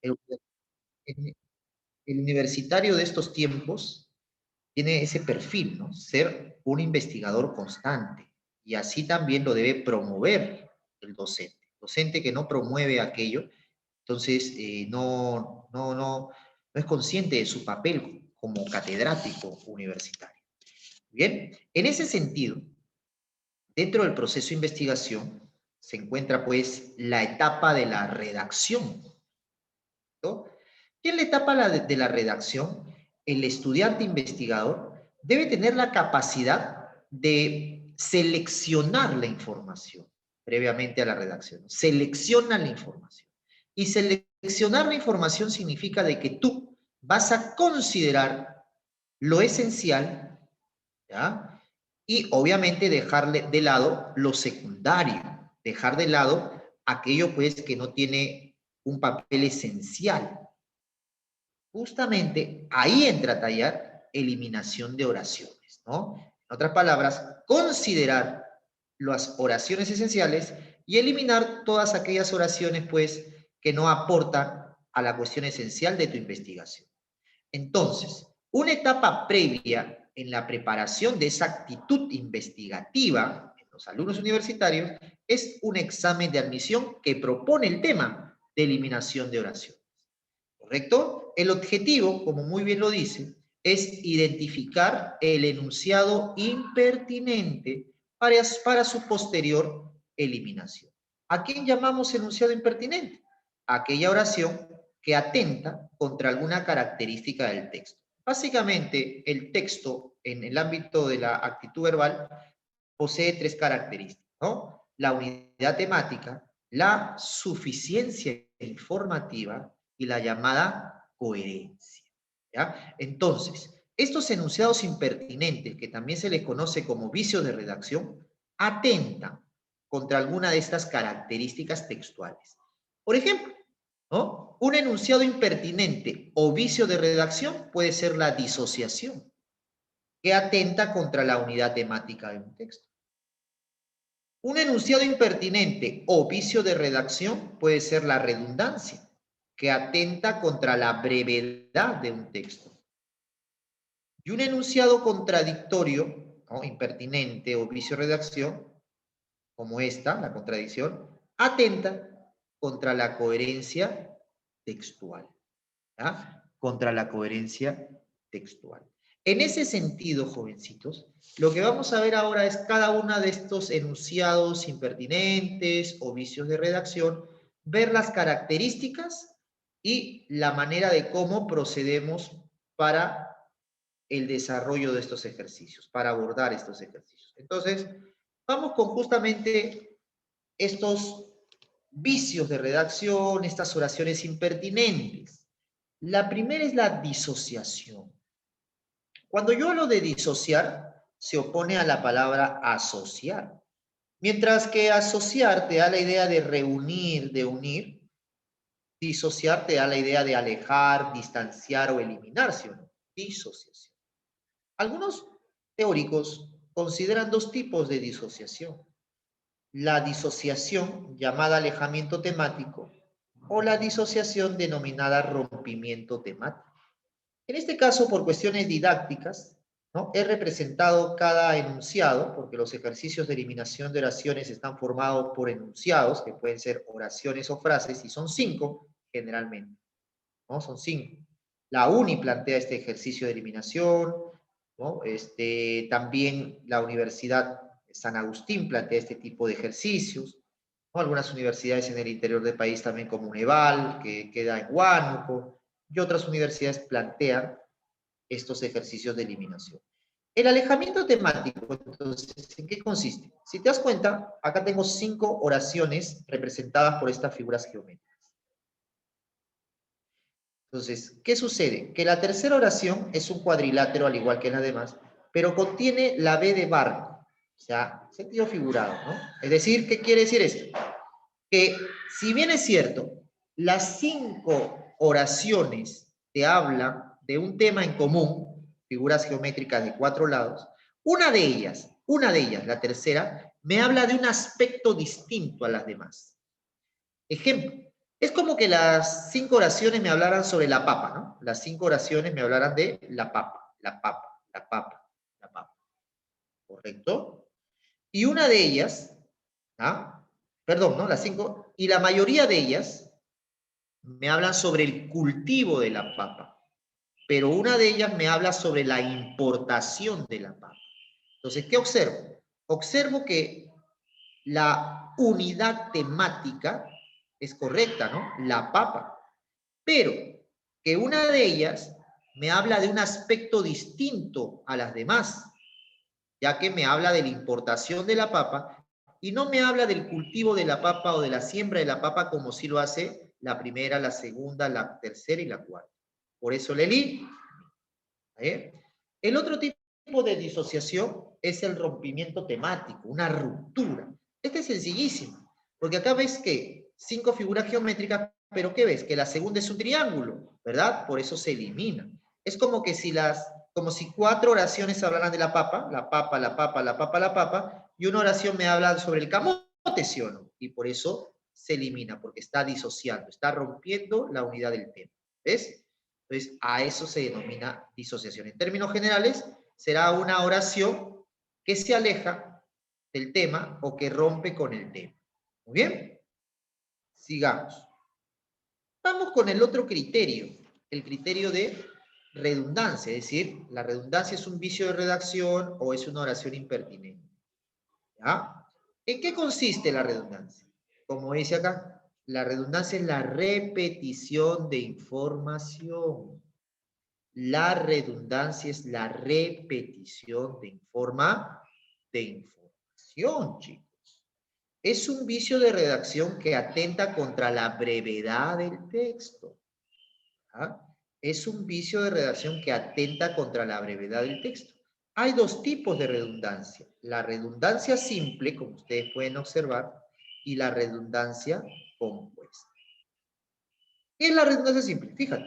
El, el- el universitario de estos tiempos tiene ese perfil, ¿no? Ser un investigador constante. Y así también lo debe promover el docente. Docente que no promueve aquello, entonces no es consciente de su papel como catedrático universitario. Bien, en ese sentido, dentro del proceso de investigación se encuentra pues la etapa de la redacción, ¿no? Y en la etapa de la redacción, el estudiante investigador debe tener la capacidad de seleccionar la información previamente a la redacción. Selecciona la información. Y seleccionar la información significa de que tú vas a considerar lo esencial, ¿ya? Y obviamente dejar de lado lo secundario, dejar de lado aquello pues que no tiene un papel esencial. Justamente ahí entra a tallar eliminación de oraciones, ¿no? En otras palabras, considerar las oraciones esenciales y eliminar todas aquellas oraciones, pues, que no aportan a la cuestión esencial de tu investigación. Entonces, una etapa previa en la preparación de esa actitud investigativa en los alumnos universitarios es un examen de admisión que propone el tema de eliminación de oraciones. ¿Correcto? El objetivo, como muy bien lo dice, es identificar el enunciado impertinente para su posterior eliminación. ¿A quién llamamos enunciado impertinente? Aquella oración que atenta contra alguna característica del texto. Básicamente, el texto en el ámbito de la actitud verbal posee tres características, ¿no? La unidad temática, la suficiencia informativa y la llamada coherencia, ¿ya? Entonces, estos enunciados impertinentes, que también se les conoce como vicios de redacción, atentan contra alguna de estas características textuales. Por ejemplo, ¿no? Un enunciado impertinente o vicio de redacción puede ser la disociación, que atenta contra la unidad temática de un texto. Un enunciado impertinente o vicio de redacción puede ser la redundancia, que atenta contra la brevedad de un texto. Y un enunciado contradictorio, ¿no? Impertinente o vicio de redacción, como esta, la contradicción, atenta contra la coherencia textual. ¿Ya? Contra la coherencia textual. En ese sentido, jovencitos, lo que vamos a ver ahora es cada uno de estos enunciados impertinentes o vicios de redacción, ver las características y la manera de cómo procedemos para el desarrollo de estos ejercicios, para abordar estos ejercicios. Entonces, vamos con justamente estos vicios de redacción, estas oraciones impertinentes. La primera es la disociación. Cuando yo hablo de disociar, se opone a la palabra asociar. Mientras que asociar te da la idea de reunir, de unir, disociar te da la idea de alejar, distanciar o eliminar, ¿sí o no? Disociación. Algunos teóricos consideran dos tipos de disociación. La disociación llamada alejamiento temático o la disociación denominada rompimiento temático. En este caso, por cuestiones didácticas, ¿no? He representado cada enunciado, porque los ejercicios de eliminación de oraciones están formados por enunciados, que pueden ser oraciones o frases, y son 5 generalmente, ¿no? Son 5. La UNI plantea este ejercicio de eliminación, ¿no? También la Universidad San Agustín plantea este tipo de ejercicios, ¿no? Algunas universidades en el interior del país también como UNEVAL, que queda en Huánuco, y otras universidades plantean estos ejercicios de eliminación. El alejamiento temático, entonces, ¿en qué consiste? Si te das cuenta, acá tengo 5 oraciones representadas por estas figuras geométricas. Entonces, ¿qué sucede? Que la tercera oración es un cuadrilátero al igual que las demás, pero contiene la B de barco, o sea, sentido figurado, ¿no? Es decir, ¿qué quiere decir esto? Que si bien es cierto, las 5 oraciones te hablan de un tema en común, figuras geométricas de 4 lados, una de ellas, la tercera, me habla de un aspecto distinto a las demás. Ejemplo, Es como que las 5 oraciones me hablaran sobre la papa, ¿no? Las 5 oraciones me hablaran de la papa, la papa, la papa, la papa. ¿Correcto? Y una de ellas, ¿ah? Perdón, ¿no? Las 5, y la mayoría de ellas me hablan sobre el cultivo de la papa, pero una de ellas me habla sobre la importación de la papa. Entonces, ¿qué observo? Observo que la unidad temática es correcta, ¿no? La papa. Pero que una de ellas me habla de un aspecto distinto a las demás, ya que me habla de la importación de la papa y no me habla del cultivo de la papa o de la siembra de la papa como sí lo hace la primera, la segunda, la tercera y la cuarta. Por eso Leli. El otro tipo de disociación es el rompimiento temático, una ruptura. Este es sencillísimo, porque acá ves que 5 figuras geométricas, pero ¿qué ves? Que la segunda es un triángulo, ¿verdad? Por eso se elimina. Es como que como si 4 oraciones hablaran de la papa, la papa, la papa, la papa, la papa, y una oración me habla sobre el camote, ¿sí o no? Y por eso se elimina, porque está disociando, está rompiendo la unidad del tema. ¿Ves? Entonces, a eso se denomina disociación. En términos generales, será una oración que se aleja del tema o que rompe con el tema. Muy bien, sigamos. Vamos con el otro criterio, el criterio de redundancia, es decir, la redundancia es un vicio de redacción o es una oración impertinente. ¿Ya? ¿En qué consiste la redundancia? Como dice acá, la redundancia es la repetición de información. La redundancia es la repetición de información, chicos. Es un vicio de redacción que atenta contra la brevedad del texto. ¿Ah? Es un vicio de redacción que atenta contra la brevedad del texto. Hay 2 tipos de redundancia. La redundancia simple, como ustedes pueden observar, y la redundancia compuesta. ¿Qué es la redundancia simple? Fíjate,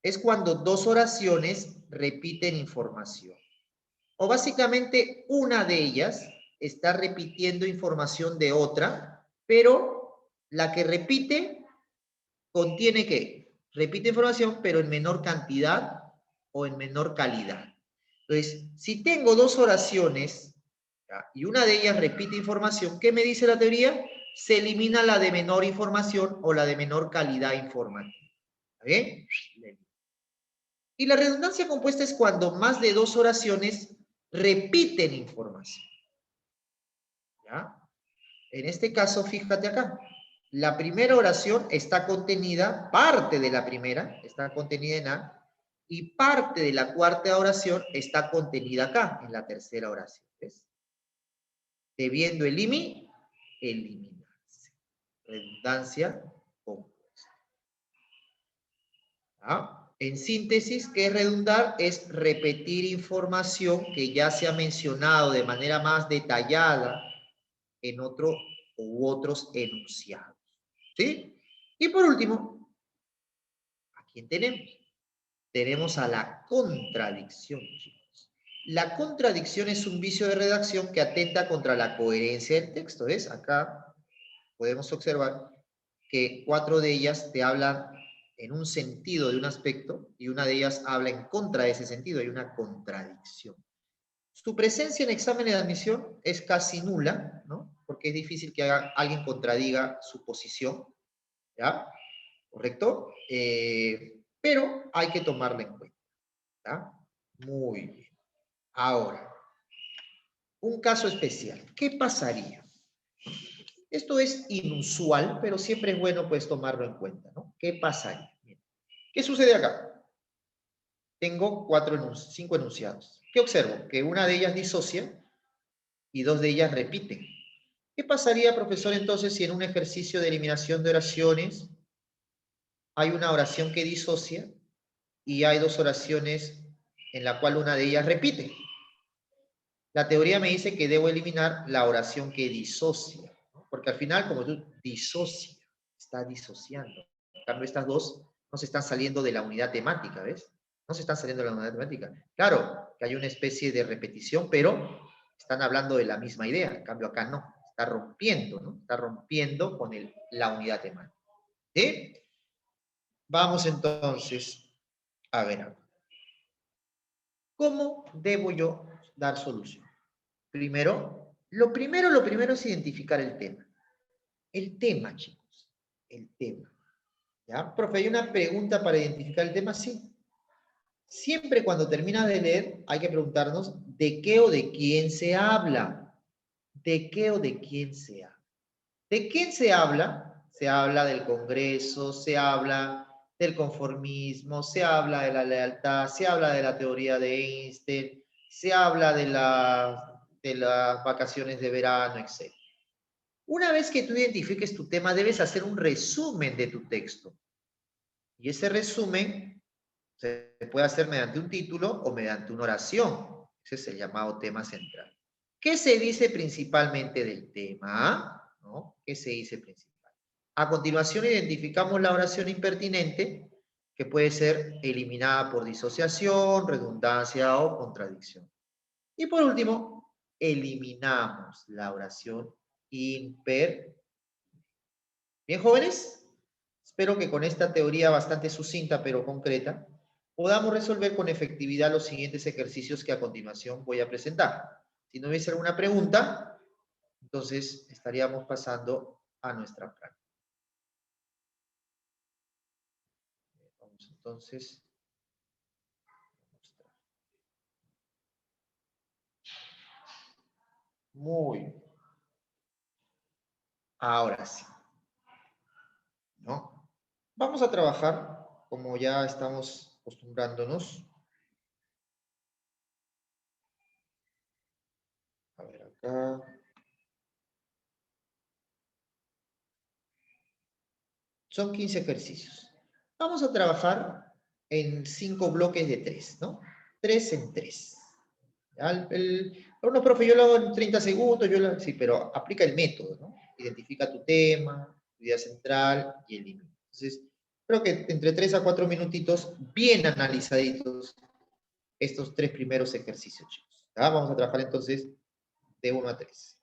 es cuando 2 oraciones repiten información. O básicamente una de ellas está repitiendo información de otra, pero la que repite contiene ¿qué? Repite información, pero en menor cantidad o en menor calidad. Entonces, si tengo 2 oraciones, ¿ya? Y una de ellas repite información, ¿qué me dice la teoría? Se elimina la de menor información o la de menor calidad informativa. ¿Está bien? Y la redundancia compuesta es cuando más de 2 oraciones repiten información. ¿Ya? En este caso, fíjate acá. La primera oración está contenida, parte de la primera está contenida en A, y parte de la cuarta oración está contenida acá, en la tercera oración. ¿Ves? Debiendo eliminarse. Redundancia compuesta. ¿Ah? En síntesis, ¿qué es redundar? Es repetir información que ya se ha mencionado de manera más detallada en otro u otros enunciados. ¿Sí? Y por último, ¿a quién tenemos? Tenemos a la contradicción, chicos. La contradicción es un vicio de redacción que atenta contra la coherencia del texto. ¿Ves? Acá podemos observar que 4 de ellas te hablan en un sentido de un aspecto y una de ellas habla en contra de ese sentido. Hay una contradicción. Su presencia en exámenes de admisión es casi nula, ¿no? Porque es difícil que alguien contradiga su posición, ¿ya? ¿Correcto? Pero hay que tomarla en cuenta, ¿ya? Muy bien. Ahora, un caso especial. ¿Qué pasaría? Esto es inusual, pero siempre es bueno pues tomarlo en cuenta, ¿no? ¿Qué pasaría? ¿Qué sucede acá? Tengo 5 enunciados. ¿Qué observo? Que una de ellas disocia y 2 de ellas repiten. ¿Qué pasaría, profesor, entonces, si en un ejercicio de eliminación de oraciones hay una oración que disocia y hay 2 oraciones en la cual una de ellas repite? La teoría me dice que debo eliminar la oración que disocia, ¿no? Porque al final, como tú disocia, está disociando. En cambio, estas 2 no se están saliendo de la unidad temática, ¿ves? No se están saliendo de la unidad temática. Claro que hay una especie de repetición, pero están hablando de la misma idea. En cambio, acá no. Está rompiendo, ¿no? Está rompiendo con la unidad temática. ¿Sí? Vamos entonces a ver. ¿Cómo debo yo dar solución? Lo primero es identificar el tema. El tema, chicos. El tema. ¿Ya? Profe, ¿hay una pregunta para identificar el tema? Sí. Siempre cuando terminas de leer, hay que preguntarnos de qué o de quién se habla. ¿De qué o de quién se habla? ¿De quién se habla? Se habla del Congreso, se habla del conformismo, se habla de la lealtad, se habla de la teoría de Einstein, se habla de las vacaciones de verano, etc. Una vez que tú identifiques tu tema, debes hacer un resumen de tu texto. Y ese resumen se puede hacer mediante un título o mediante una oración. Ese es el llamado tema central. ¿Qué se dice principalmente del tema? ¿No? ¿Qué se dice principalmente? A continuación identificamos la oración impertinente, que puede ser eliminada por disociación, redundancia o contradicción. Y por último, eliminamos la oración impertinente. Bien, jóvenes, espero que con esta teoría bastante sucinta pero concreta podamos resolver con efectividad los siguientes ejercicios que a continuación voy a presentar. Si no hubiese alguna pregunta, entonces estaríamos pasando a nuestra práctica. Vamos entonces a mostrar. Muy bien. Ahora sí, ¿no? Vamos a trabajar, como ya estamos acostumbrándonos. A ver acá. Son 15 ejercicios. Vamos a trabajar en 5 bloques de 3, ¿no? 3 en 3. No, profe, yo lo hago en 30 segundos, sí, pero aplica el método, ¿no? Identifica tu tema, tu idea central y elimina. Entonces, creo que entre 3 a 4 minutitos, bien analizaditos, estos 3 primeros ejercicios, chicos. ¿Ya? Vamos a trabajar entonces de 1 a 3.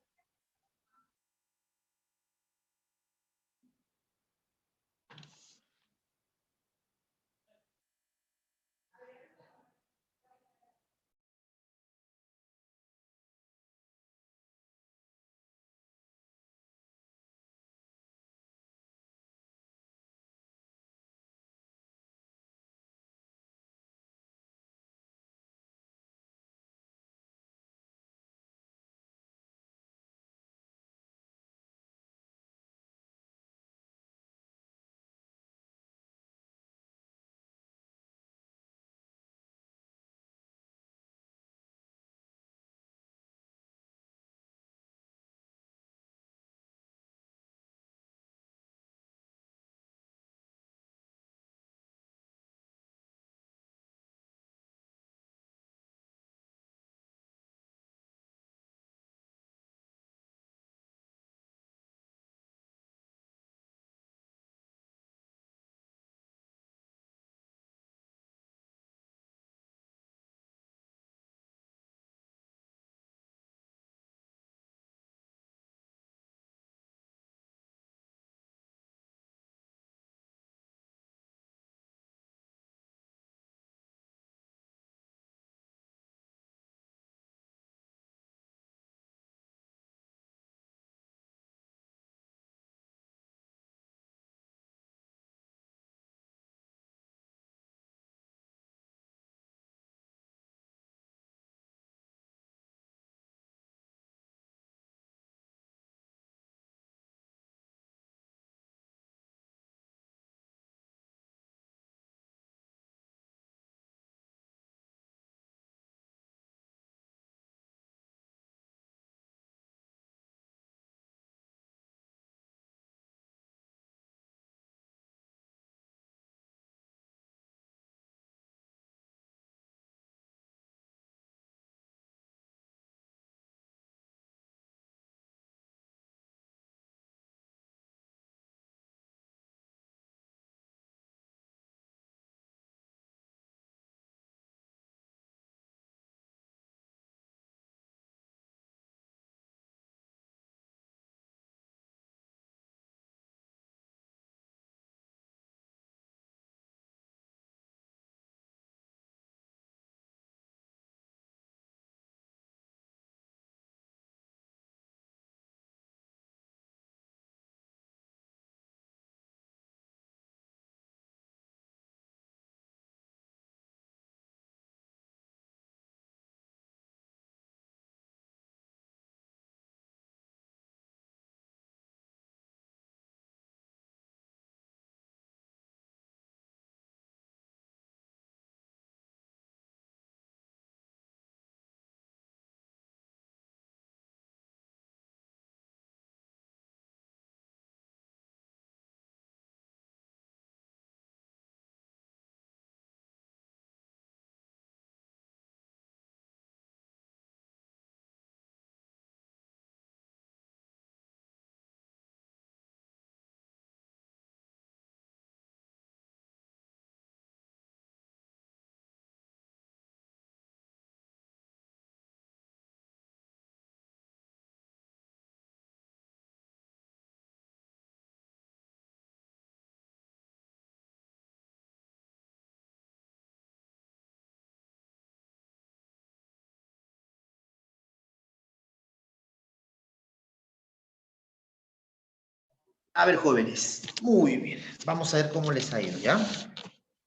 A ver, jóvenes, muy bien. Vamos a ver cómo les ha ido, ¿ya?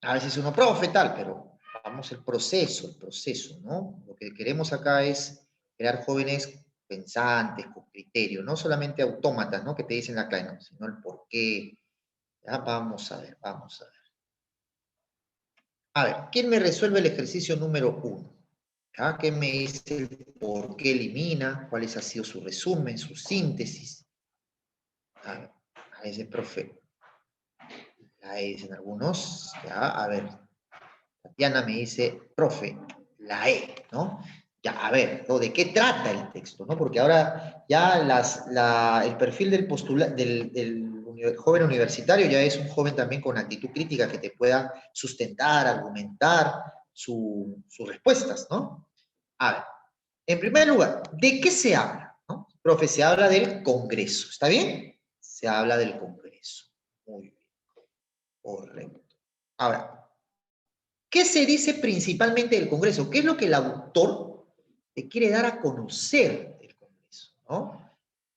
A veces uno profe tal, pero vamos el proceso, ¿no? Lo que queremos acá es crear jóvenes pensantes, con criterio, no solamente autómatas, ¿no? Que te dicen la clase, no, sino el por qué. Ya, vamos a ver, vamos a ver. A ver, ¿quién me resuelve el ejercicio número 1? ¿Ya? ¿Qué me dice el por qué elimina? ¿Cuál ha sido su resumen, su síntesis? A veces, profe, la E dicen algunos, ¿ya? A ver, Tatiana me dice, profe, la E, ¿no? Ya, a ver, ¿no? ¿De qué trata el texto? ¿No? Porque ahora ya el perfil del joven universitario ya es un joven también con actitud crítica que te pueda sustentar, argumentar sus respuestas, ¿no? A ver, en primer lugar, ¿de qué se habla? ¿No? Profe, se habla del Congreso, ¿está bien? Se habla del Congreso. Muy bien, correcto. Ahora, ¿qué se dice principalmente del Congreso? ¿Qué es lo que el autor te quiere dar a conocer del Congreso? ¿No?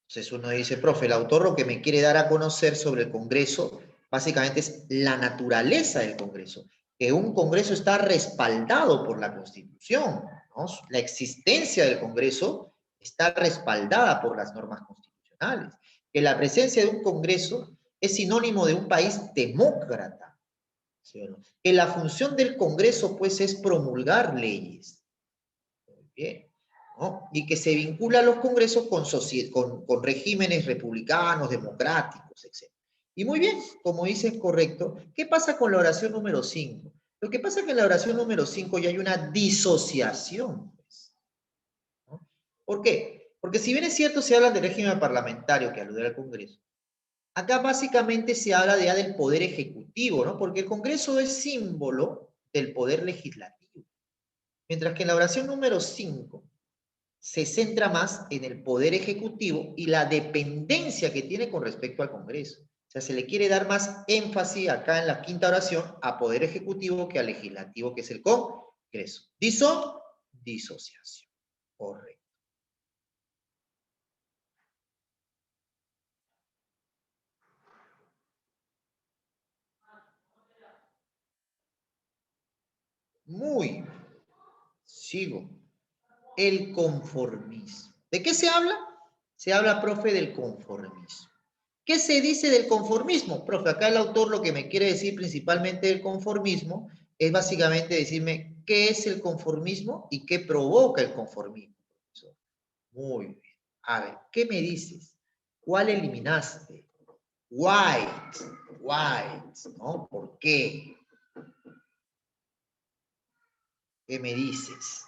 Entonces uno dice, profe, el autor lo que me quiere dar a conocer sobre el Congreso básicamente es la naturaleza del Congreso, que un Congreso está respaldado por la Constitución, ¿no? La existencia del Congreso está respaldada por las normas constitucionales, que la presencia de un Congreso es sinónimo de un país demócrata, ¿sí o no? Que la función del Congreso, pues, es promulgar leyes. Muy bien, ¿no? Y que se vincula a los congresos con regímenes republicanos, democráticos, etc. Y muy bien, como dices, correcto. ¿Qué pasa con la oración número 5? Lo que pasa es que en la oración número 5 ya hay una disociación, pues, ¿no? ¿Por qué? Porque si bien es cierto, se habla del régimen parlamentario que alude al Congreso, acá básicamente se habla ya del poder ejecutivo, ¿no? Porque el Congreso es símbolo del poder legislativo. Mientras que en la oración número 5 se centra más en el poder ejecutivo y la dependencia que tiene con respecto al Congreso. O sea, se le quiere dar más énfasis acá en la quinta oración a poder ejecutivo que al legislativo, que es el Congreso. Disociación. Correcto. Muy bien. Sigo. El conformismo. ¿De qué se habla? Se habla, profe, del conformismo. ¿Qué se dice del conformismo? Profe, acá el autor lo que me quiere decir principalmente del conformismo es básicamente decirme qué es el conformismo y qué provoca el conformismo. Muy bien. A ver, ¿qué me dices? ¿Cuál eliminaste? White, ¿no? ¿Por qué? ¿Qué me dices?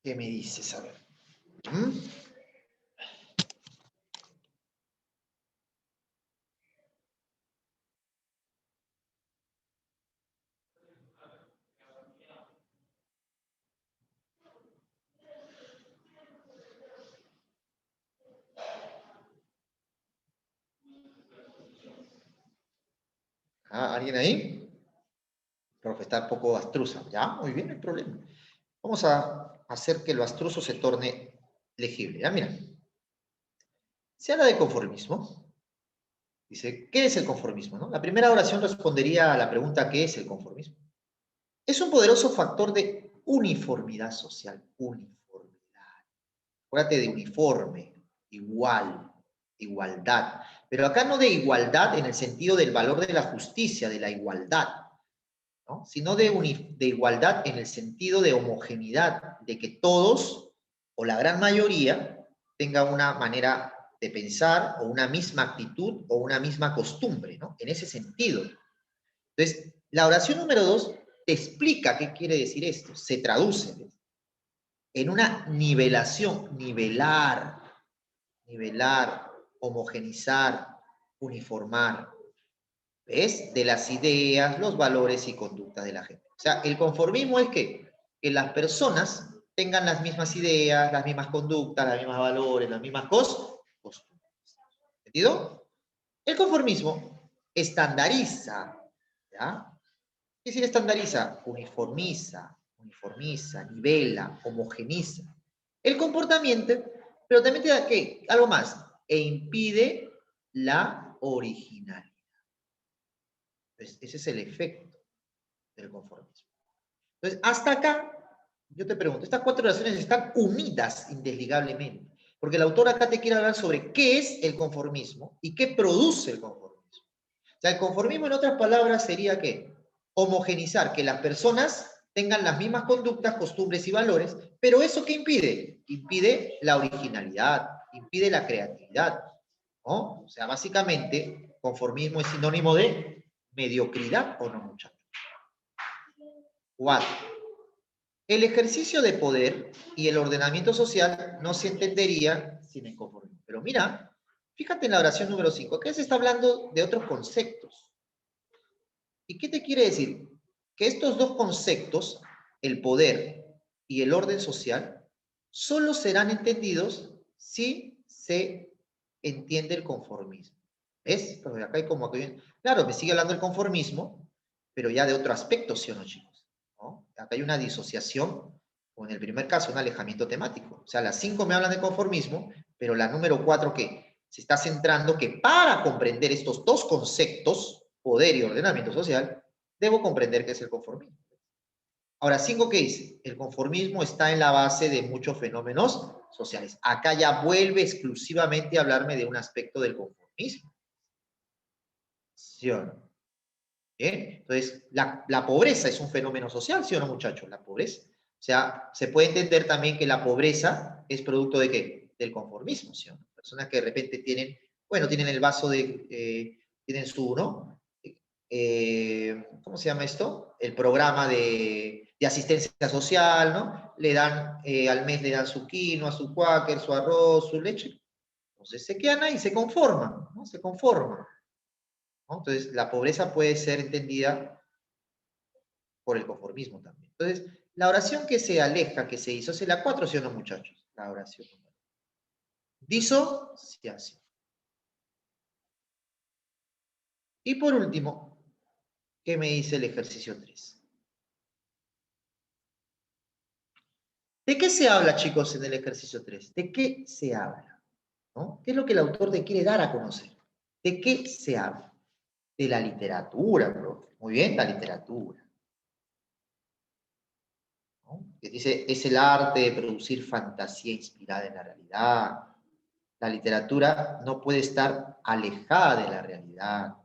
¿Qué me dices? A ver. ¿Mm? ¿Ah, ¿alguien ahí? Profe, está un poco abstrusa. Ya, muy bien, no hay problema. Vamos a hacer que lo abstruso se torne legible. Ya, mira. Se habla de conformismo. Dice, ¿qué es el conformismo? ¿No? La primera oración respondería a la pregunta, ¿qué es el conformismo? Es un poderoso factor de uniformidad social. Uniformidad. Acuérdate de uniforme, igual, igualdad. Pero acá no de igualdad en el sentido del valor de la justicia, de la igualdad, ¿no? Sino de igualdad en el sentido de homogeneidad, de que todos, o la gran mayoría, tengan una manera de pensar, o una misma actitud, o una misma costumbre, ¿no? En ese sentido. Entonces, la oración número 2 te explica qué quiere decir esto. Se traduce en una nivelación, nivelar, homogenizar, uniformar. ¿Ves? De las ideas, los valores y conductas de la gente. O sea, el conformismo es que las personas tengan las mismas ideas, las mismas conductas, los mismos valores, las mismas costumbres. ¿Entendido? El conformismo estandariza, ¿ya? ¿Qué decir estandariza? Uniformiza, uniformiza, nivela, homogeniza el comportamiento, pero también te da ¿qué? Algo más, e impide la originalidad. Entonces, ese es el efecto del conformismo. Entonces, hasta acá, yo te pregunto, estas cuatro oraciones están unidas indesligablemente, porque el autor acá te quiere hablar sobre qué es el conformismo y qué produce el conformismo. O sea, el conformismo, en otras palabras, sería ¿qué? Homogenizar, que las personas tengan las mismas conductas, costumbres y valores, pero ¿eso qué impide? Impide la originalidad, impide la creatividad, ¿no? O sea, básicamente, conformismo es sinónimo de mediocridad, ¿o no, muchachos? 4. El ejercicio de poder y el ordenamiento social no se entendería sin el conformismo. Pero mira, fíjate en la oración número 5, que se está hablando de otros conceptos. ¿Y qué te quiere decir? Que estos dos conceptos, el poder y el orden social, solo serán entendidos si se entiende el conformismo. ¿Ves? Pues acá hay como que... Claro, me sigue hablando del conformismo, pero ya de otro aspecto, ¿sí o no, chicos? ¿No? Acá hay una disociación, o en el primer caso, un alejamiento temático. O sea, las 5 me hablan de conformismo, pero la número 4, ¿qué? Se está centrando que para comprender estos dos conceptos, poder y ordenamiento social, debo comprender qué es el conformismo. Ahora, 5, ¿qué dice? El conformismo está en la base de muchos fenómenos sociales. Acá ya vuelve exclusivamente a hablarme de un aspecto del conformismo. ¿Sí o no? ¿Bien? Entonces, la pobreza es un fenómeno social, ¿sí o no, muchachos? La pobreza. O sea, se puede entender también que la pobreza es producto de qué? Del conformismo, ¿sí o no? Personas que de repente tienen, bueno, tienen el vaso de, tienen su, ¿no? ¿Cómo se llama esto? El programa de asistencia social, ¿no? Le dan, al mes le dan su quinoa, su cuáquer, su arroz, su leche. Entonces se quedan ahí, se conforman, ¿no? Se conforman, ¿no? Entonces la pobreza puede ser entendida por el conformismo también. Entonces, la oración que se aleja, que se hizo, es la 4, ¿sí o no, muchachos? La oración. Disociación. Y por último, ¿qué me dice el ejercicio 3? ¿De qué se habla, chicos, en el ejercicio 3? ¿De qué se habla? ¿No? ¿Qué es lo que el autor te quiere dar a conocer? ¿De qué se habla? De la literatura, profe. Muy bien, la literatura. ¿No? Que dice, es el arte de producir fantasía inspirada en la realidad. La literatura no puede estar alejada de la realidad.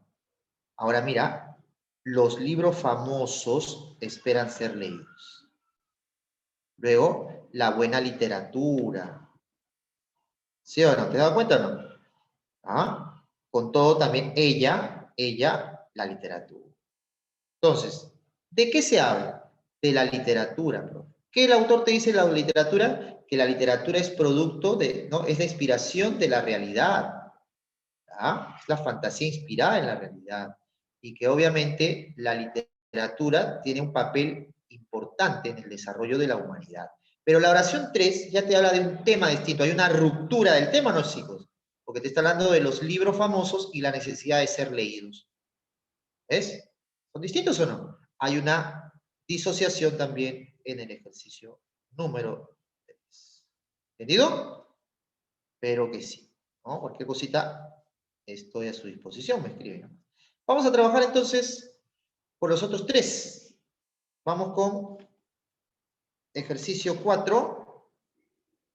Ahora mira, los libros famosos esperan ser leídos. Luego, la buena literatura. ¿Sí o no? ¿Te das cuenta o no? ¿Ah? Con todo también ella, la literatura. Entonces, ¿de qué se habla? De la literatura, profe. ¿Qué el autor te dice de la literatura? Que la literatura es producto de, ¿no? Es la inspiración de la realidad. ¿Ah? Es la fantasía inspirada en la realidad. Y que obviamente la literatura tiene un papel importante en el desarrollo de la humanidad. Pero la oración 3 ya te habla de un tema distinto. Hay una ruptura del tema, ¿no, chicos? Porque te está hablando de los libros famosos y la necesidad de ser leídos. ¿Ves? ¿Son distintos o no? Hay una disociación también en el ejercicio número 3. ¿Entendido? Pero que sí, ¿no? Cualquier cosita, estoy a su disposición, me escriben. Vamos a trabajar entonces por los otros 3. Vamos con ejercicio 4,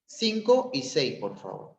5 y 6, por favor.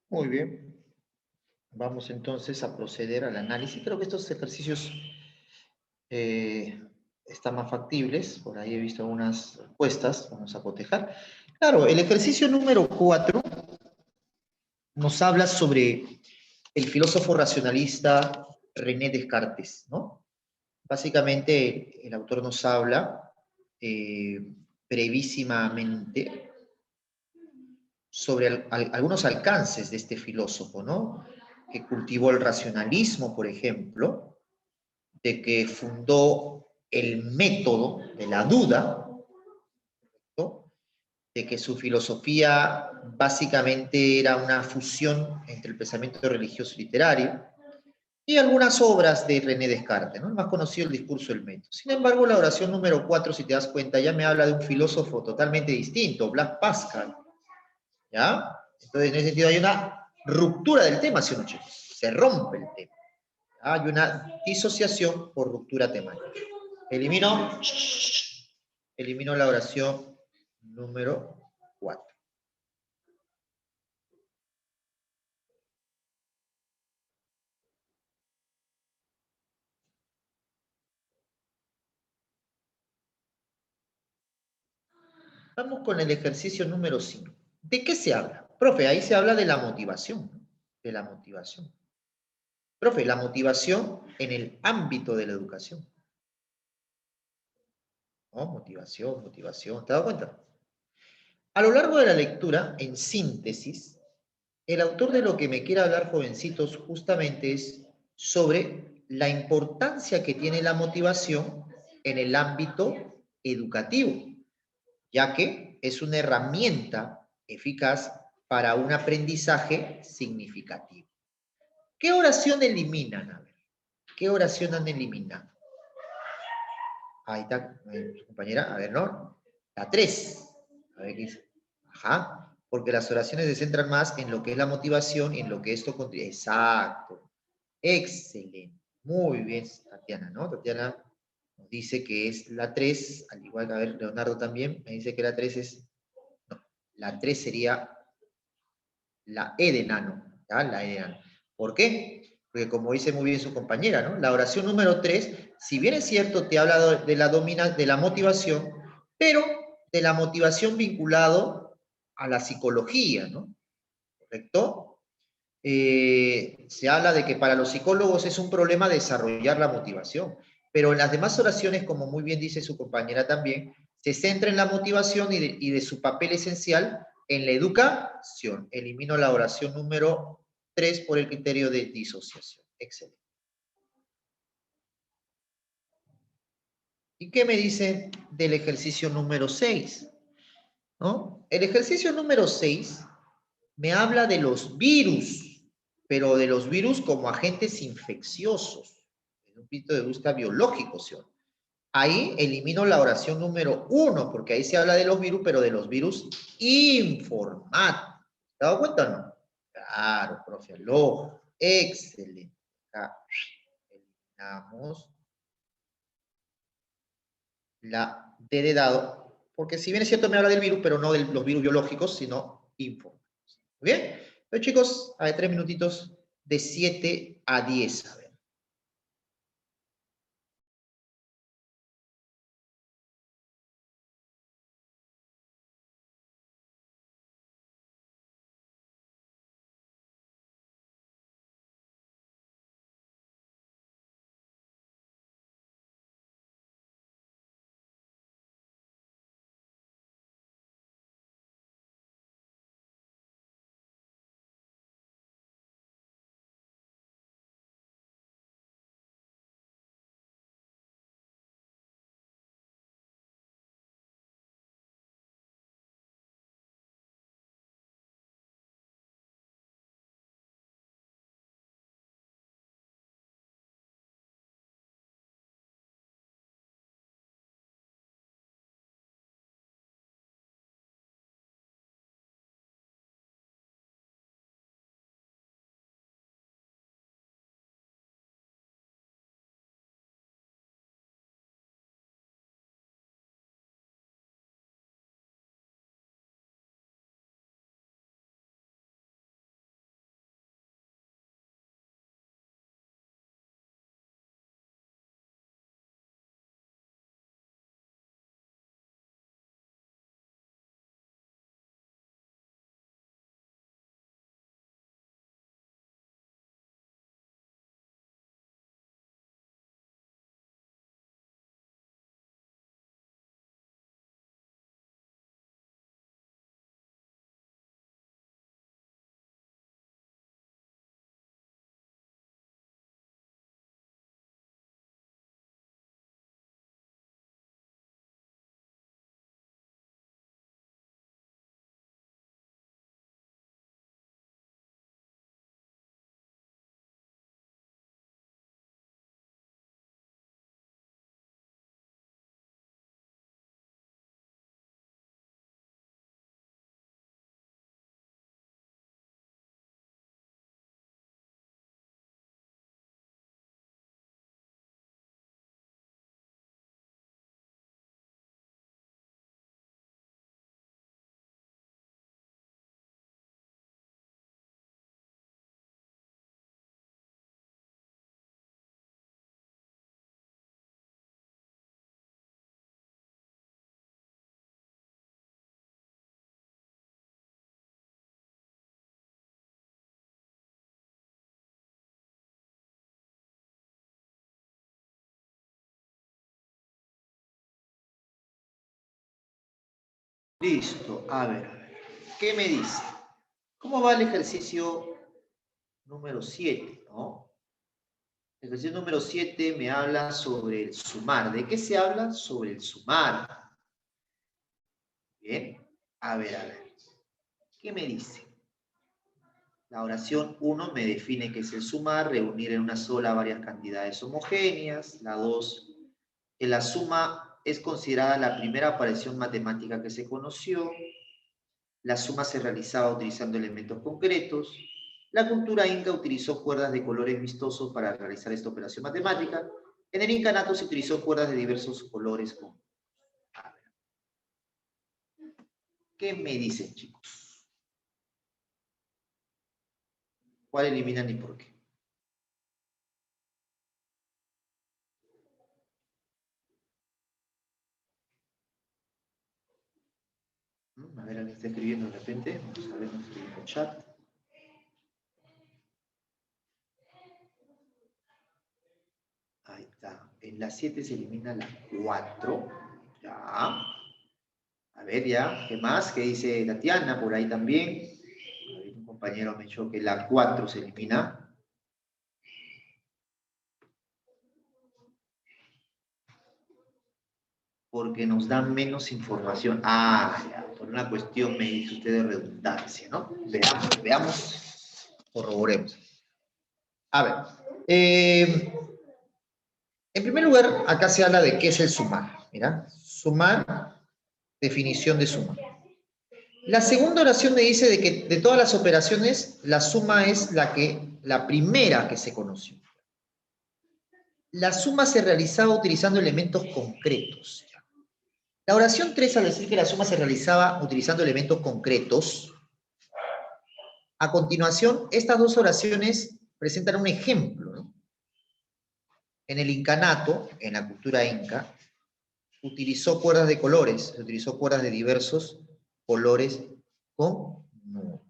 Muy bien. Vamos entonces a proceder al análisis. Creo que estos ejercicios eh, están más factibles. Por ahí he visto algunas respuestas. Vamos a cotejar. Claro, el ejercicio número 4 nos habla sobre el filósofo racionalista René Descartes, ¿no? Básicamente, el autor nos habla brevísimamente sobre algunos alcances de este filósofo, ¿no? Que cultivó el racionalismo, por ejemplo, de que fundó el método de la duda, ¿no? De que su filosofía básicamente era una fusión entre el pensamiento religioso y literario, y algunas obras de René Descartes, ¿no? El más conocido, el discurso del método. Sin embargo, la oración número 4, si te das cuenta, ya me habla de un filósofo totalmente distinto, Blaise Pascal, ¿ya? Entonces, en ese sentido, hay una ruptura del tema, ¿sí o no, chicos? Se rompe el tema. ¿Ya? Hay una disociación por ruptura temática. Elimino, elimino la oración número 4. Vamos con el ejercicio número 5. ¿De qué se habla? Profe, ahí se habla de la motivación, ¿no? De la motivación. Profe, la motivación en el ámbito de la educación. ¿No? Motivación, motivación. ¿Te has dado cuenta? A lo largo de la lectura, en síntesis, el autor de lo que me quiere hablar, jovencitos, justamente es sobre la importancia que tiene la motivación en el ámbito educativo, ya que es una herramienta eficaz para un aprendizaje significativo. ¿Qué oración eliminan? A ver, ¿qué oración han eliminado? Ahí está, compañera, a ver, ¿no? La 3. A ver qué dice. Ajá, porque las oraciones se centran más en lo que es la motivación y en lo que esto contribuye. Exacto. Excelente. Muy bien, Tatiana, ¿no? Tatiana nos dice que es la 3, al igual que, a ver, Leonardo también me dice que la 3 es, no, la 3 sería la E de nano, ¿ya? La E de nano. ¿Por qué? Porque como dice muy bien su compañera, ¿no? La oración número 3, si bien es cierto, te habla de la motivación, pero de la motivación vinculado a la psicología, ¿no? ¿Correcto? Se habla de que para los psicólogos es un problema desarrollar la motivación, pero en las demás oraciones, como muy bien dice su compañera también, se centra en la motivación y de su papel esencial en la educación. Elimino la oración número 3 por el criterio de disociación. Excelente. ¿Y qué me dice del ejercicio número 6? ¿No? El ejercicio número 6 me habla de los virus, pero de los virus como agentes infecciosos, desde un punto de vista biológico, ¿sí? Ahí elimino la oración número 1, porque ahí se habla de los virus, pero de los virus informáticos. ¿Te has dado cuenta o no? Claro, profe, lo excelente. Acá eliminamos la D de dado, porque si bien es cierto me habla del virus, pero no de los virus biológicos, sino informáticos. ¿Muy bien? Pero chicos, a ver, 3 minutitos de 7 a 10. A ver. Listo, a ver. ¿Qué me dice? ¿Cómo va el ejercicio número 7, no? El ejercicio número 7 me habla sobre el sumar. ¿De qué se habla? Sobre el sumar. Bien, a ver. ¿Qué me dice? La oración 1 me define qué es el sumar, reunir en una sola varias cantidades homogéneas. La 2, que la suma es considerada la primera aparición matemática que se conoció. La suma se realizaba utilizando elementos concretos. La cultura inca utilizó cuerdas de colores vistosos para realizar esta operación matemática. En el incanato se utilizó cuerdas de diversos colores. A ver, ¿qué me dicen, chicos? ¿Cuál eliminan y por qué? A ver, alguien está escribiendo de repente. Vamos a ver, no estoy en el chat. Ahí está. En la 7 se elimina la 4. Ya. A ver, ya. ¿Qué más? ¿Qué dice Tatiana? Por ahí también. Un compañero me echó que la 4 se elimina. Porque nos dan menos información. Ah, ya. Por una cuestión, me dice usted, de redundancia, ¿no? Veamos, veamos. Corroboremos. A ver. En primer lugar, acá se habla de qué es el sumar. Mira, sumar, definición de suma. La segunda oración me dice de que de todas las operaciones, la suma es la primera que se conoció. La suma se realizaba utilizando elementos concretos. La oración 3, al decir que la suma se realizaba utilizando elementos concretos, a continuación, estas dos oraciones presentan un ejemplo, ¿no? En el incanato, en la cultura inca, utilizó cuerdas de colores, se utilizó cuerdas de diversos colores con nudos.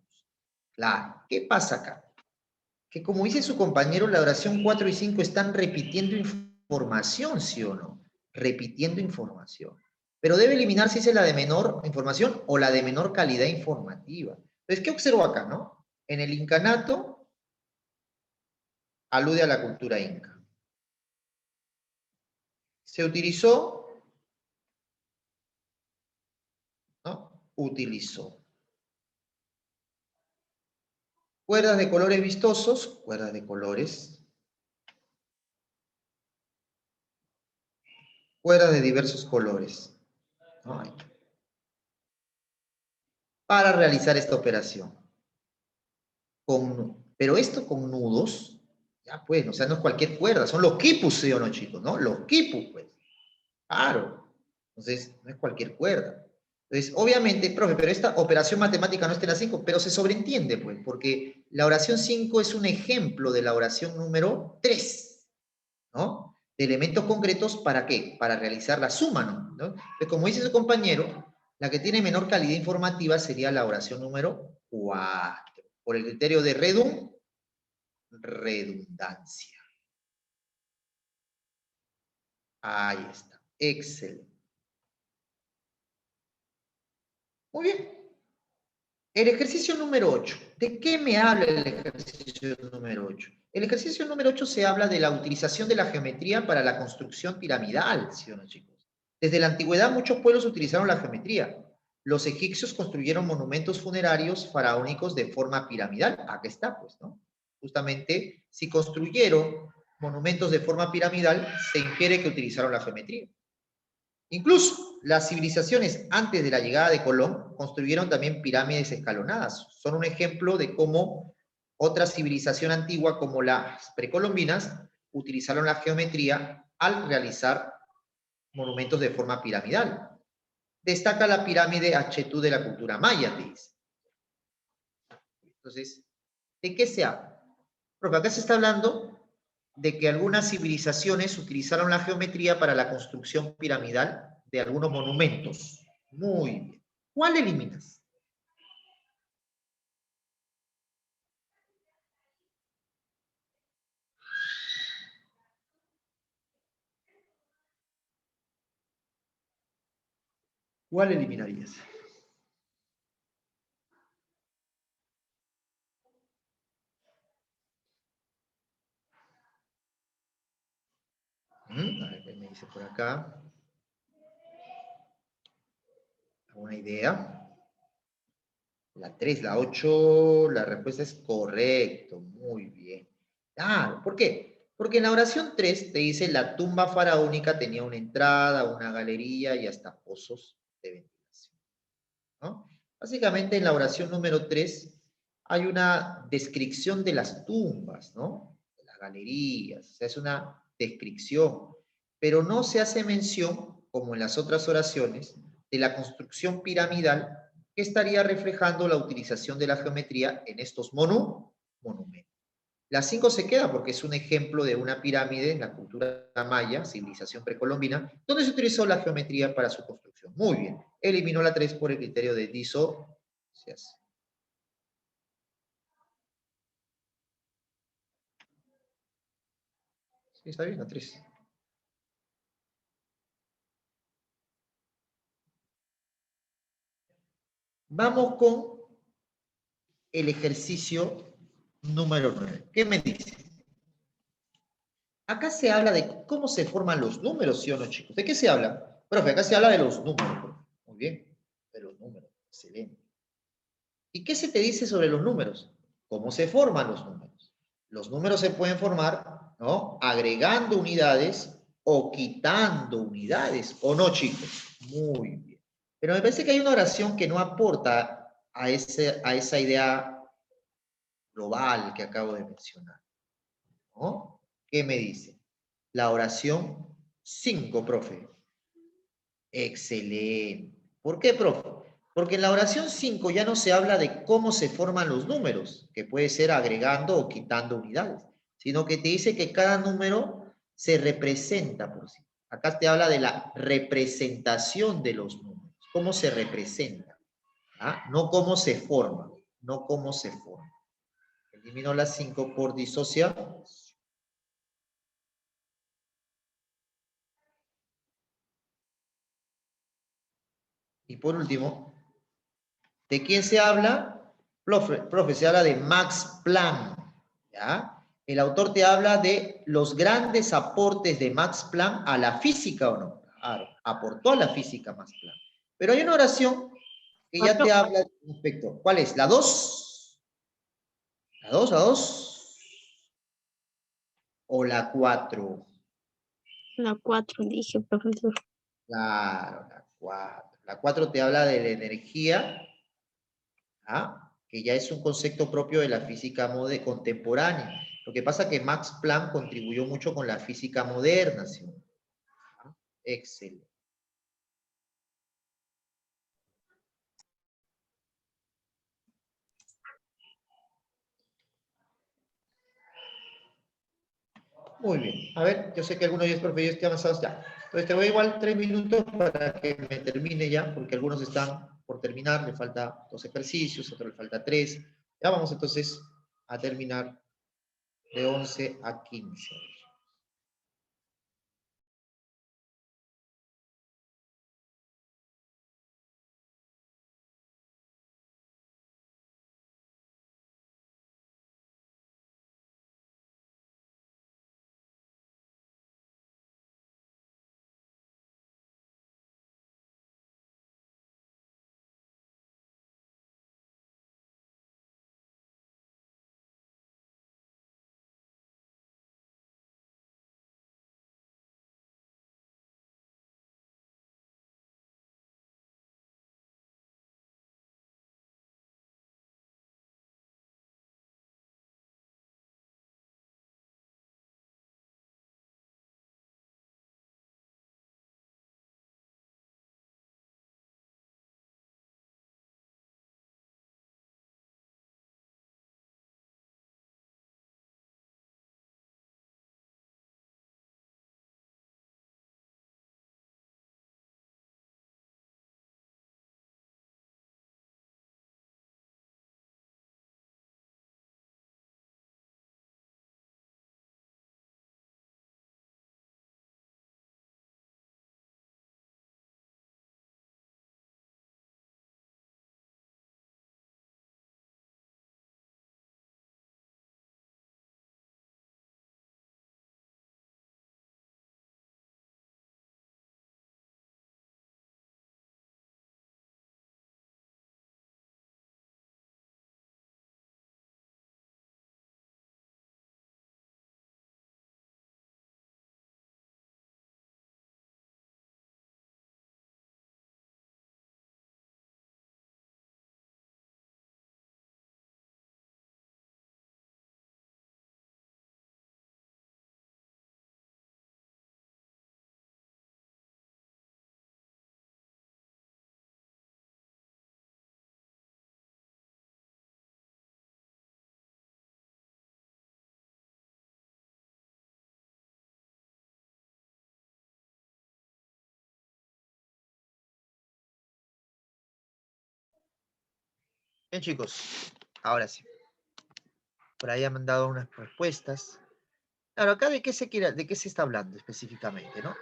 Claro, ¿qué pasa acá? Que como dice su compañero, la oración 4 y 5 están repitiendo información, ¿sí o no? Repitiendo información. Pero debe eliminar si es la de menor información o la de menor calidad informativa. Entonces, ¿qué observo acá, no? En el incanato alude a la cultura inca. Se utilizó, ¿no? Utilizó. Cuerdas de colores vistosos, cuerdas de colores. Cuerdas de diversos colores. ¿No? Para realizar esta operación. Pero esto con nudos, ya pues, o sea, no es cualquier cuerda, son los quipus, ¿sí o no, chicos? ¿No? Los quipus, pues. Claro. Entonces, no es cualquier cuerda. Entonces, obviamente, profe, pero esta operación matemática no está en la 5, pero se sobreentiende, pues, porque la oración 5 es un ejemplo de la oración número 3, ¿no? De elementos concretos, ¿para qué? Para realizar la suma, ¿no? Entonces, como dice su compañero, la que tiene menor calidad informativa sería la oración número 4, por el criterio de redundancia. Ahí está. Excelente. Muy bien. El ejercicio número 8. ¿De qué me habla el ejercicio número 8? El ejercicio número 8 se habla de la utilización de la geometría para la construcción piramidal, ¿sí o no, chicos? Desde la antigüedad muchos pueblos utilizaron la geometría. Los egipcios construyeron monumentos funerarios faraónicos de forma piramidal. Aquí está, pues, ¿no? Justamente, si construyeron monumentos de forma piramidal, se infiere que utilizaron la geometría. Incluso las civilizaciones antes de la llegada de Colón construyeron también pirámides escalonadas. Son un ejemplo de cómo otra civilización antigua, como las precolombinas, utilizaron la geometría al realizar monumentos de forma piramidal. Destaca la pirámide Achetú de la cultura maya, dice. Entonces, ¿de qué se habla? Porque acá se está hablando de que algunas civilizaciones utilizaron la geometría para la construcción piramidal de algunos monumentos. Muy bien. ¿Cuál eliminas? ¿Cuál eliminarías? A ver, ¿qué me dice por acá? ¿Alguna idea? La 3, la 8, la respuesta es correcto. Muy bien. Claro, ¿por qué? Porque en la oración 3 te dice la tumba faraónica tenía una entrada, una galería y hasta pozos de ventilación, ¿no? Básicamente en la oración número 3 hay una descripción de las tumbas, ¿no? De las galerías, o sea, es una descripción, pero no se hace mención, como en las otras oraciones, de la construcción piramidal que estaría reflejando la utilización de la geometría en estos monumentos. La 5 se queda porque es un ejemplo de una pirámide en la cultura maya, civilización precolombina, donde se utilizó la geometría para su construcción. Muy bien. Eliminó la 3 por el criterio de disociación. Sí, está bien, la 3. Vamos con el ejercicio número 9. ¿Qué me dice? Acá se habla de cómo se forman los números, ¿sí o no, chicos? ¿De qué se habla? Profe, acá se habla de los números. Profe. Muy bien, de los números. Excelente. ¿Y qué se te dice sobre los números? ¿Cómo se forman los números? Los números se pueden formar, ¿no? Agregando unidades o quitando unidades, ¿o no, chicos? Muy bien. Pero me parece que hay una oración que no aporta a esa idea global que acabo de mencionar, ¿no? ¿Qué me dice? La oración 5, profe. Excelente. ¿Por qué, profe? Porque en la oración 5 ya no se habla de cómo se forman los números, que puede ser agregando o quitando unidades, sino que te dice que cada número se representa por sí. Acá te habla de la representación de los números, cómo se representa, ¿ah? No cómo se forma, no cómo se forma. Elimino la 5 por disociación. Y por último, ¿de quién se habla? Profe, se habla de Max Planck, ¿ya? El autor te habla de los grandes aportes de Max Planck a la física, ¿o no? Claro, aportó a la física Max Planck. Pero hay una oración que ya te habla respecto. ¿Cuál es? ¿La 2? ¿La 2, la 2? ¿O la 4? La 4 dije, profesor. Claro, la 4. La 4 te habla de la energía, ¿ah? Que ya es un concepto propio de la física contemporánea. Lo que pasa es que Max Planck contribuyó mucho con la física moderna, ¿sí? ¿Ah? Excelente. Muy bien. A ver, yo sé que algunos de los profesores ya avanzados ya. Entonces te voy igual 3 minutos para que me termine ya, porque algunos están por terminar, le falta 2 ejercicios, otro le falta 3. Ya vamos entonces a terminar de 11 a 15. Bien, chicos, ahora sí. Por ahí han dado unas respuestas. Claro, acá de qué se está hablando específicamente, ¿no?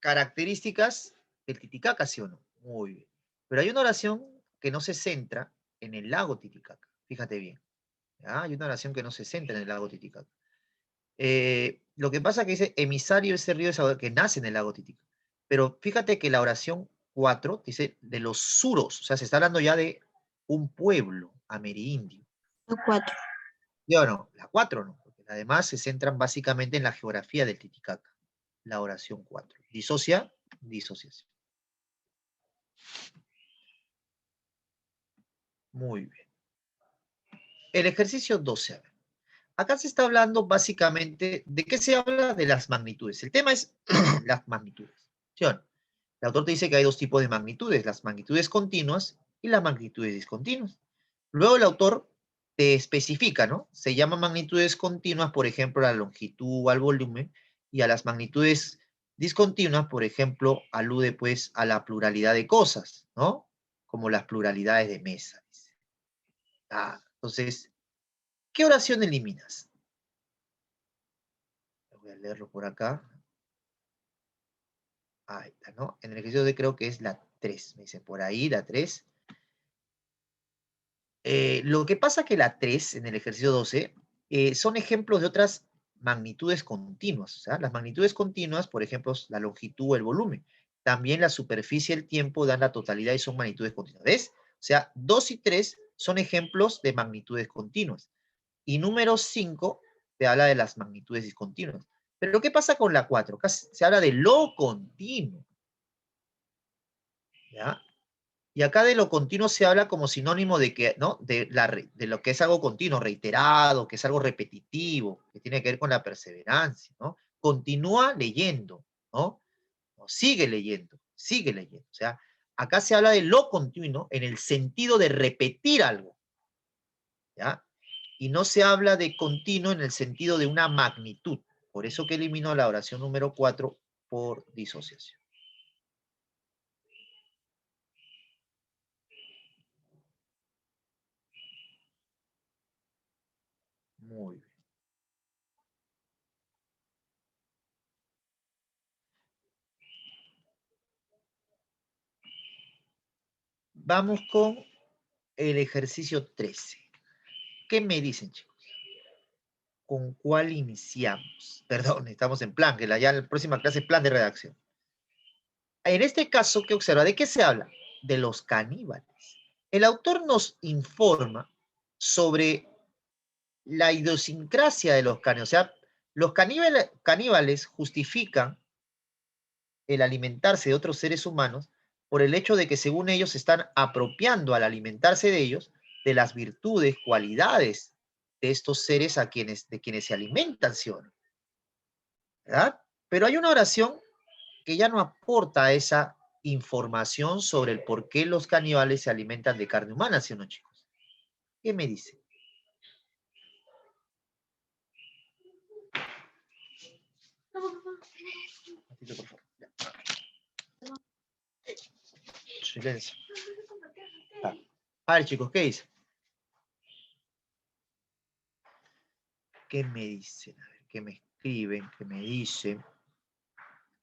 Características del Titicaca, ¿sí o no? Muy bien. Pero hay una oración que no se centra en el lago Titicaca. Fíjate bien. ¿Ya? Hay una oración que no se centra en el lago Titicaca. Lo que pasa es que dice emisario ese río que nace en el lago Titicaca. Pero fíjate que la oración 4 dice de los suros, o sea, se está hablando ya de un pueblo amerindio. La 4. ¿Sí o no? La 4 no, porque además se centran básicamente en la geografía del Titicaca. La oración 4. Disocia, disociación. Muy bien. El ejercicio 12. A ver. Acá se está hablando básicamente, ¿de qué se habla? De las magnitudes. El tema es las magnitudes. ¿Sí o no? El autor te dice que hay dos tipos de magnitudes, las magnitudes continuas y las magnitudes discontinuas. Luego el autor te especifica, ¿no? Se llaman magnitudes continuas, por ejemplo, a la longitud o al volumen, y a las magnitudes discontinuas, por ejemplo, alude pues a la pluralidad de cosas, ¿no? Como las pluralidades de mesa. Entonces, ¿qué oración eliminas? Voy a leerlo por acá. Ahí está, ¿no? En el ejercicio de creo que es la 3. Me dice por ahí la 3. Lo que pasa que la 3 en el ejercicio 12 son ejemplos de otras magnitudes continuas. O sea, las magnitudes continuas, por ejemplo, la longitud o el volumen. También la superficie y el tiempo dan la totalidad y son magnitudes continuas. ¿Ves? O sea, 2 y 3 son ejemplos de magnitudes continuas. Y número 5 te habla de las magnitudes discontinuas. Pero ¿qué pasa con la 4? Acá se habla de lo continuo. ¿Ya? Y acá de lo continuo se habla como sinónimo de que, ¿no? De lo que es algo continuo, reiterado, que es algo repetitivo, que tiene que ver con la perseverancia, ¿no? Continúa leyendo, ¿no? O sigue leyendo, sigue leyendo. O sea, acá se habla de lo continuo en el sentido de repetir algo, ¿ya? Y no se habla de continuo en el sentido de una magnitud. Por eso que elimino la oración número 4 por disociación. Muy bien. Vamos con el ejercicio 13. ¿Qué me dicen, chicos? ¿Con cuál iniciamos? Perdón, estamos en plan, que ya la próxima clase es plan de redacción. En este caso, ¿qué observa? ¿De qué se habla? De los caníbales. El autor nos informa sobre la idiosincrasia de los caníbales. O sea, los caníbales justifican el alimentarse de otros seres humanos por el hecho de que según ellos se están apropiando al alimentarse de ellos de las virtudes, cualidades de estos seres de quienes se alimentan, ¿sí o no? ¿Verdad? Pero hay una oración que ya no aporta esa información sobre el por qué los caníbales se alimentan de carne humana, ¿sí o no, chicos? ¿Qué me dice? Por favor. Silencio. A ver, chicos, ¿qué dice? ¿Qué me dicen? A ver, ¿qué me escriben? ¿Qué me dicen?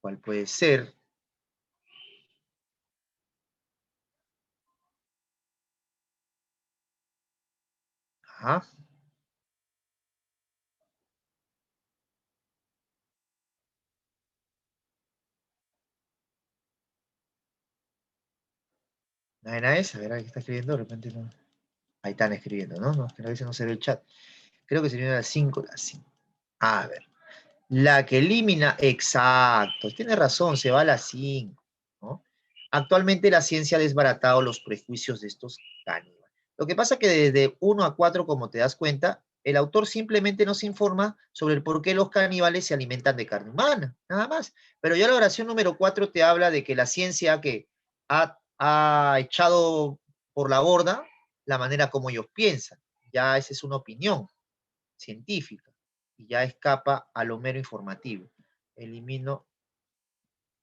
¿Cuál puede ser? Ajá. Nadie es, a ver, ¿qué está escribiendo? De repente no. Ahí están escribiendo, ¿no? No, que a veces no se ve el chat. Creo que sería la 5, la 5. A ver. La que elimina, exacto, tiene razón, se va a la 5, ¿no? Actualmente la ciencia ha desbaratado los prejuicios de estos caníbales. Lo que pasa es que desde 1 a 4, como te das cuenta, el autor simplemente nos informa sobre el por qué los caníbales se alimentan de carne humana, nada más. Pero ya la oración número 4 te habla de que la ciencia que ha echado por la borda la manera como ellos piensan. Ya esa es una opinión científica y ya escapa a lo mero informativo. Elimino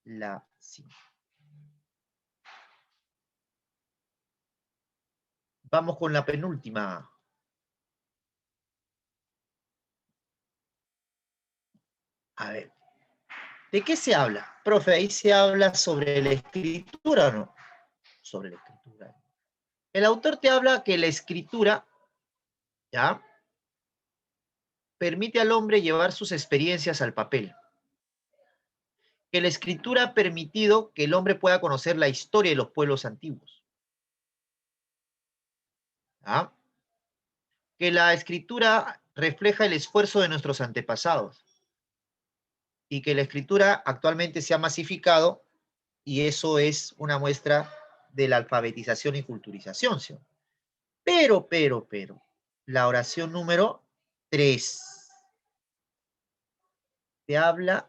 la 5. Vamos con la penúltima. A ver. ¿De qué se habla? Profe, ahí se habla sobre la escritura, ¿o no? Sobre la escritura. El autor te habla que la escritura, ¿ya? Permite al hombre llevar sus experiencias al papel. Que la escritura ha permitido que el hombre pueda conocer la historia de los pueblos antiguos. ¿Ya? Que la escritura refleja el esfuerzo de nuestros antepasados. Y que la escritura actualmente se ha masificado y eso es una muestra de la alfabetización y culturización, ¿sí? Pero, la oración número 3 te habla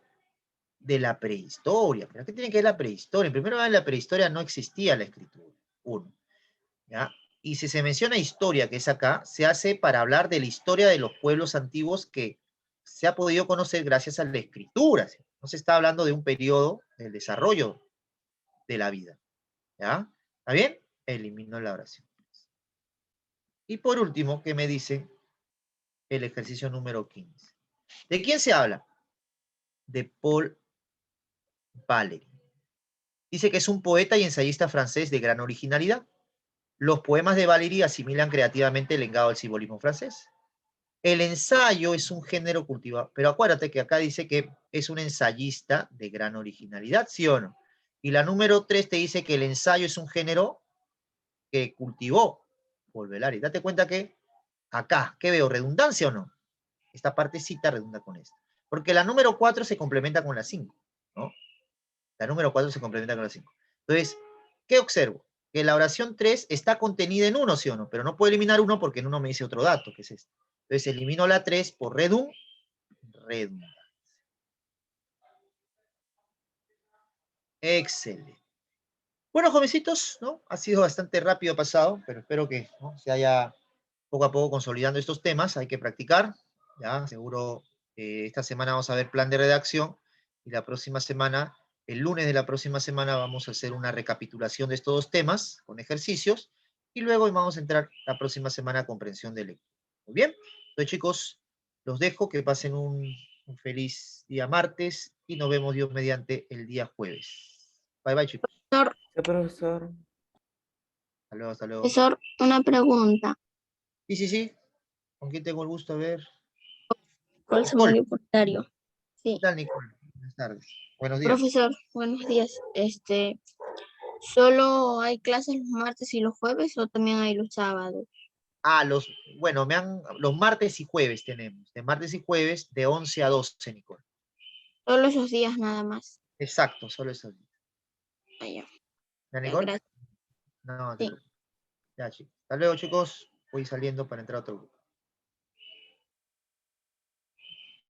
de la prehistoria. ¿Pero qué tiene que ver la prehistoria? En primer lugar, en la prehistoria no existía la escritura. Uno, ¿ya? Y si se menciona historia, que es acá, se hace para hablar de la historia de los pueblos antiguos que se ha podido conocer gracias a la escritura, ¿sí? No se está hablando de un periodo del desarrollo de la vida. ¿Ya? ¿Está bien? Elimino la oración. Y por último, ¿qué me dice el ejercicio número 15? ¿De quién se habla? De Paul Valéry. Dice que es un poeta y ensayista francés de gran originalidad. Los poemas de Valéry asimilan creativamente el legado del simbolismo francés. El ensayo es un género cultivado, pero acuérdate que acá dice que es un ensayista de gran originalidad, ¿sí o no? Y la número 3 te dice que el ensayo es un género que cultivó Paul Valéry. Date cuenta que acá, ¿qué veo? ¿Redundancia o no? Esta partecita redunda con esta. Porque la número 4 se complementa con la 5, ¿no? La número 4 se complementa con la 5. Entonces, ¿qué observo? Que la oración 3 está contenida en 1, ¿sí o no? Pero no puedo eliminar 1 porque en 1 me dice otro dato, que es este. Entonces, elimino la 3 por redundancia. Excelente. Bueno, jovencitos, ¿no? Ha sido bastante rápido pasado, pero espero que, ¿no?, se haya poco a poco consolidando estos temas. Hay que practicar, ¿ya? Seguro esta semana vamos a ver plan de redacción y la próxima semana, el lunes de la próxima semana, vamos a hacer una recapitulación de estos dos temas con ejercicios y luego vamos a entrar la próxima semana a comprensión de lectura. Muy bien, entonces chicos, los dejo, que pasen un feliz día martes y nos vemos Dios mediante el día jueves. Bye bye chicos. Profesor, Sí, profesor. Hasta luego, hasta luego. profesor, una pregunta. Sí, sí, sí. ¿Con quién tengo el gusto? A ver. ¿Cuál Nicole. seminario hipotecario? ¿Qué Sí. tal, Nicole? Buenas tardes. Buenos días. Profesor, buenos días. ¿Solo hay clases los martes y los jueves o también hay los sábados? Ah, bueno, los martes y jueves tenemos. De martes y jueves, de 11 a 12, Nicole. Solo esos días nada más. Exacto, solo esos días. Ah, ya, ¿Ya, ya, Nicole? gracias. No, no te Sí. preocupes. Ya, chicos. Hasta luego, chicos. Voy saliendo para entrar a otro grupo.